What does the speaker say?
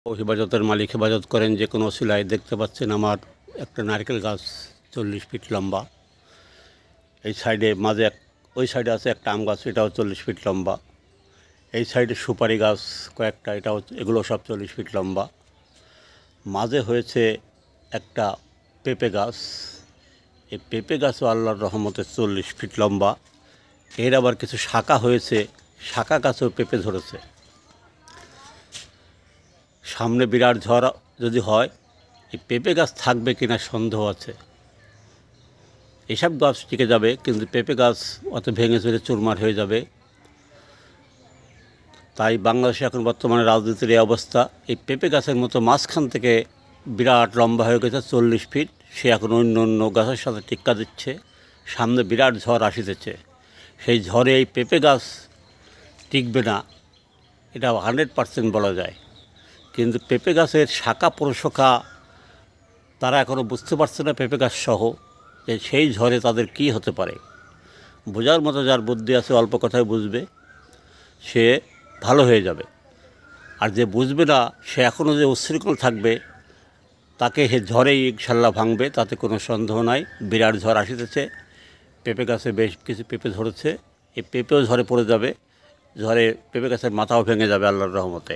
ও হেফাজতের মালিক হেফাজত করেন যে কোনো ওসিলায়। দেখতে পাচ্ছেন আমার একটা নারকেল গাছ 40 ফিট লম্বা। এই সাইডে মাঝে ওই সাইডে আছে একটা আম গাছ, এটাও 40 ফিট লম্বা। এই সাইডে সুপারি গাছ কয়েকটা, এগুলো সব 40 ফিট লম্বা। মাঝে হয়েছে একটা পেঁপে গাছ। এই পেঁপে গাছও আল্লাহর রহমতে 40 ফিট লম্বা। এর আবার কিছু শাখা হয়েছে, শাখা গাছেও পেঁপে ধরেছে। সামনে বিরাট ঝড় যদি হয়, এই পেঁপে গাছ থাকবে কিনা সন্দেহ আছে। এসব গাছ টিকে যাবে, কিন্তু পেঁপে গাছ অত ভেঙে চুরে চুরমার হয়ে যাবে। তাই বাংলাদেশে এখন বর্তমানে রাজনীতির এই অবস্থা। এই পেঁপে গাছের মতো মাঝখান থেকে বিরাট লম্বা হয়ে গেছে 40 ফিট, সে এখন অন্য অন্য গাছের সাথে টিক্কা দিচ্ছে। সামনে বিরাট ঝড় আসিতেছে, সেই ঝড়ে এই পেঁপে গাছ টিকবে না, এটা 100% বলা যায়। কিন্তু পেঁপে গাছের শাখা প্রশাখা তারা এখনও বুঝতে পারছে না, পেঁপে গাছ সহ, যে সেই ঝড়ে তাদের কি হতে পারে। বোঝার মতো যার বুদ্ধি আছে, অল্প কথায় বুঝবে, সে ভালো হয়ে যাবে। আর যে বুঝবে না, সে এখনও যে উচ্ছৃঙ্খল থাকবে, তাকে হে ঝড়েই ইনশাল্লাহ ভাঙবে, তাতে কোনো সন্দেহ নাই। বিরাট ঝড় আসিতেছে, পেঁপে গাছে বেশ কিছু পেঁপে ধরেছে, এই পেঁপেও ঝড়ে পড়ে যাবে। ঝড়ে পেঁপে গাছের মাথাও ভেঙে যাবে আল্লাহর রহমতে।